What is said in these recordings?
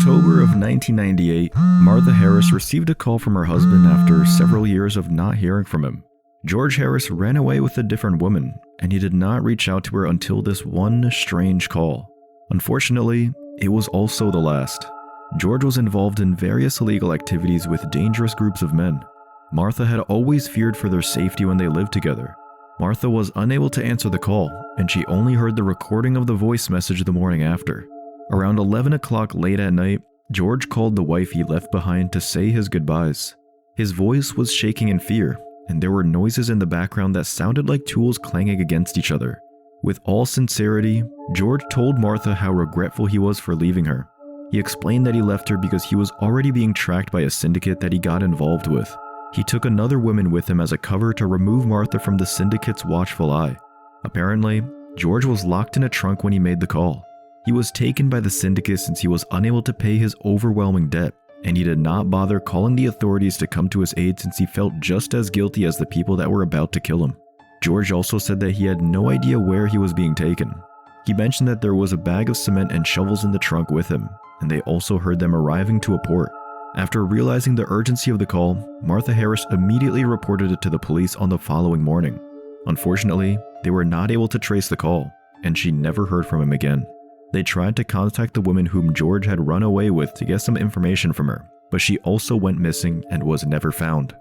October of 1998, Martha Harris received a call from her husband after several years of not hearing from him. George Harris ran away with a different woman, and he did not reach out to her until this one strange call. Unfortunately, it was also the last. George was involved in various illegal activities with dangerous groups of men. Martha had always feared for their safety when they lived together. Martha was unable to answer the call, and she only heard the recording of the voice message the morning after. Around 11 o'clock late at night, George called the wife he left behind to say his goodbyes. His voice was shaking in fear, and there were noises in the background that sounded like tools clanging against each other. With all sincerity, George told Martha how regretful he was for leaving her. He explained that he left her because he was already being tracked by a syndicate that he got involved with. He took another woman with him as a cover to remove Martha from the syndicate's watchful eye. Apparently, George was locked in a trunk when he made the call. He was taken by the syndicate since he was unable to pay his overwhelming debt, and he did not bother calling the authorities to come to his aid since he felt just as guilty as the people that were about to kill him. George also said that he had no idea where he was being taken. He mentioned that there was a bag of cement and shovels in the trunk with him, and they also heard them arriving to a port. After realizing the urgency of the call, Martha Harris immediately reported it to the police on the following morning. Unfortunately, they were not able to trace the call, and she never heard from him again. They tried to contact the woman whom George had run away with to get some information from her, but she also went missing and was never found.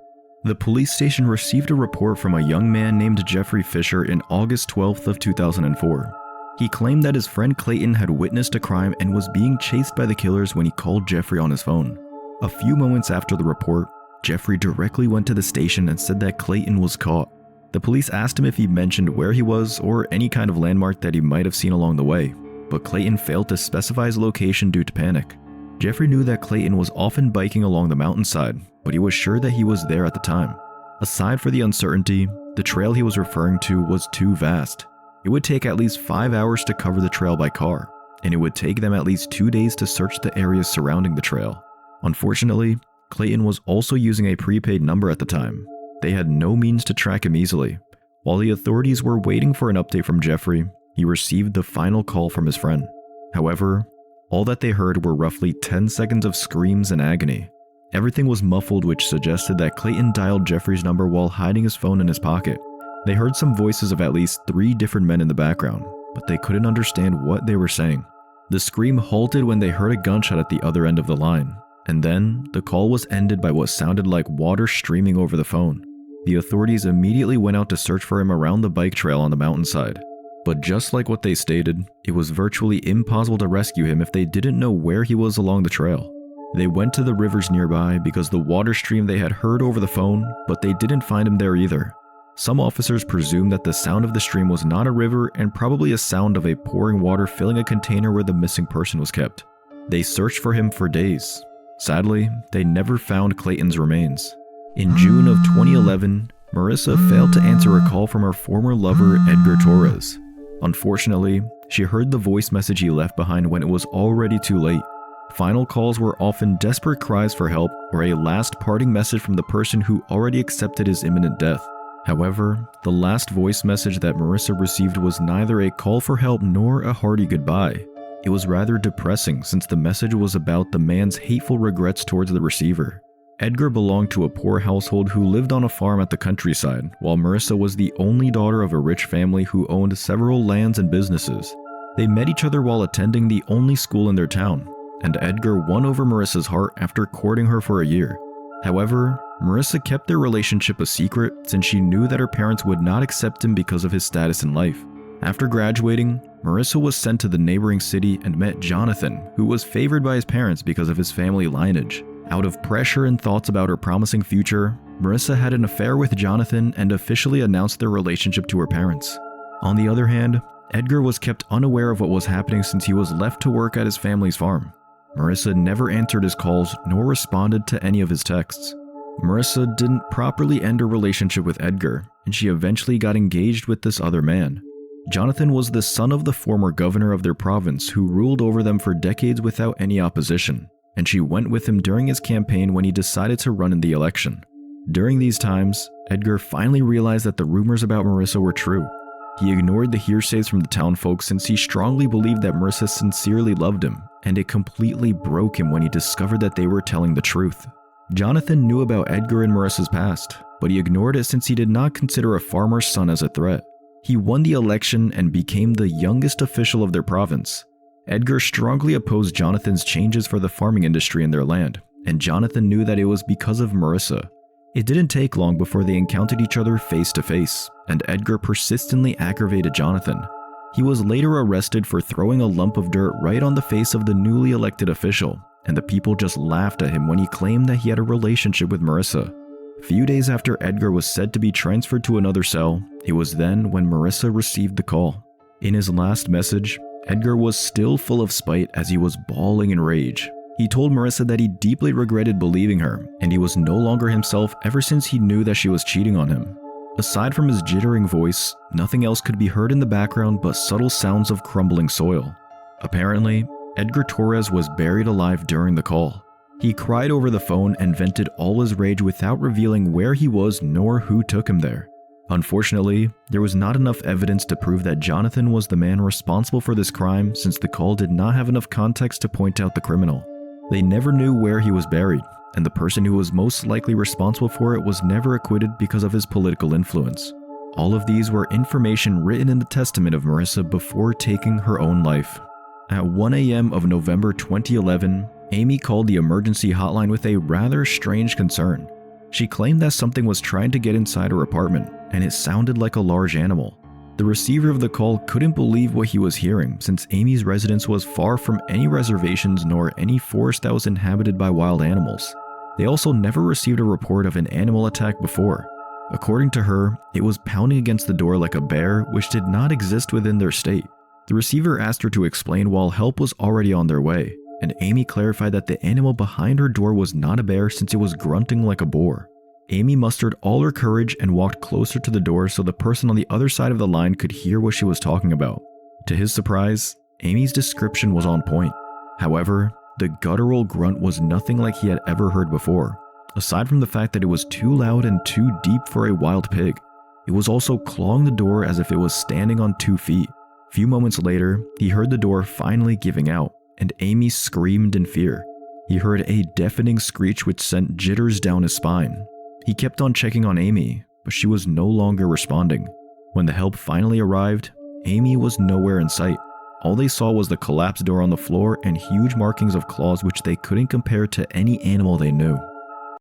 The police station received a report from a young man named Jeffrey Fisher in August 12th of 2004. He claimed that his friend Clayton had witnessed a crime and was being chased by the killers when he called Jeffrey on his phone. A few moments after the report, Jeffrey directly went to the station and said that Clayton was caught. The police asked him if he mentioned where he was or any kind of landmark that he might have seen along the way, but Clayton failed to specify his location due to panic. Jeffrey knew that Clayton was often biking along the mountainside, but he was sure that he was there at the time. Aside for the uncertainty, the trail he was referring to was too vast. It would take at least 5 hours to cover the trail by car, and it would take them at least 2 days to search the areas surrounding the trail. Unfortunately, Clayton was also using a prepaid number at the time. They had no means to track him easily. While the authorities were waiting for an update from Jeffrey, he received the final call from his friend. However, all that they heard were roughly 10 seconds of screams and agony. Everything was muffled, which suggested that Clayton dialed Jeffrey's number while hiding his phone in his pocket. They heard some voices of at least 3 different men in the background, but they couldn't understand what they were saying. The scream halted when they heard a gunshot at the other end of the line, and then the call was ended by what sounded like water streaming over the phone. The authorities immediately went out to search for him around the bike trail on the mountainside. But just like what they stated, it was virtually impossible to rescue him if they didn't know where he was along the trail. They went to the rivers nearby because the water stream they had heard over the phone, but they didn't find him there either. Some officers presumed that the sound of the stream was not a river and probably a sound of a pouring water filling a container where the missing person was kept. They searched for him for days. Sadly, they never found Clayton's remains. In June of 2011, Marissa failed to answer a call from her former lover, Edgar Torres. Unfortunately, she heard the voice message he left behind when it was already too late. Final calls were often desperate cries for help or a last parting message from the person who already accepted his imminent death. However, the last voice message that Marissa received was neither a call for help nor a hearty goodbye. It was rather depressing since the message was about the man's hateful regrets towards the receiver. Edgar belonged to a poor household who lived on a farm at the countryside, while Marissa was the only daughter of a rich family who owned several lands and businesses. They met each other while attending the only school in their town, and Edgar won over Marissa's heart after courting her for a year. However, Marissa kept their relationship a secret since she knew that her parents would not accept him because of his status in life. After graduating, Marissa was sent to the neighboring city and met Jonathan, who was favored by his parents because of his family lineage. Out of pressure and thoughts about her promising future, Marissa had an affair with Jonathan and officially announced their relationship to her parents. On the other hand, Edgar was kept unaware of what was happening since he was left to work at his family's farm. Marissa never answered his calls nor responded to any of his texts. Marissa didn't properly end her relationship with Edgar, and she eventually got engaged with this other man. Jonathan was the son of the former governor of their province who ruled over them for decades without any opposition, and she went with him during his campaign when he decided to run in the election. During these times, Edgar finally realized that the rumors about Marissa were true. He ignored the hearsays from the townfolk since he strongly believed that Marissa sincerely loved him, and it completely broke him when he discovered that they were telling the truth. Jonathan knew about Edgar and Marissa's past, but he ignored it since he did not consider a farmer's son as a threat. He won the election and became the youngest official of their province. Edgar strongly opposed Jonathan's changes for the farming industry in their land, and Jonathan knew that it was because of Marissa. It didn't take long before they encountered each other face to face, and Edgar persistently aggravated Jonathan. He was later arrested for throwing a lump of dirt right on the face of the newly elected official, and the people just laughed at him when he claimed that he had a relationship with Marissa. Few days after Edgar was said to be transferred to another cell, it was then when Marissa received the call. In his last message, Edgar was still full of spite as he was bawling in rage. He told Marissa that he deeply regretted believing her, and he was no longer himself ever since he knew that she was cheating on him. Aside from his jittering voice, nothing else could be heard in the background but subtle sounds of crumbling soil. Apparently, Edgar Torres was buried alive during the call. He cried over the phone and vented all his rage without revealing where he was nor who took him there. Unfortunately, there was not enough evidence to prove that Jonathan was the man responsible for this crime since the call did not have enough context to point out the criminal. They never knew where he was buried, and the person who was most likely responsible for it was never acquitted because of his political influence. All of these were information written in the testament of Marissa before taking her own life. At 1 a.m. of November 2011, Amy called the emergency hotline with a rather strange concern. She claimed that something was trying to get inside her apartment, and it sounded like a large animal. The receiver of the call couldn't believe what he was hearing since Amy's residence was far from any reservations nor any forest that was inhabited by wild animals. They also never received a report of an animal attack before. According to her, it was pounding against the door like a bear, which did not exist within their state. The receiver asked her to explain while help was already on their way, and Amy clarified that the animal behind her door was not a bear since it was grunting like a boar. Amy mustered all her courage and walked closer to the door so the person on the other side of the line could hear what she was talking about. To his surprise, Amy's description was on point. However, the guttural grunt was nothing like he had ever heard before. Aside from the fact that it was too loud and too deep for a wild pig, it was also clawing the door as if it was standing on 2 feet. Few moments later, he heard the door finally giving out, and Amy screamed in fear. He heard a deafening screech which sent jitters down his spine. He kept on checking on Amy, but she was no longer responding. When the help finally arrived, Amy was nowhere in sight. All they saw was the collapsed door on the floor and huge markings of claws which they couldn't compare to any animal they knew.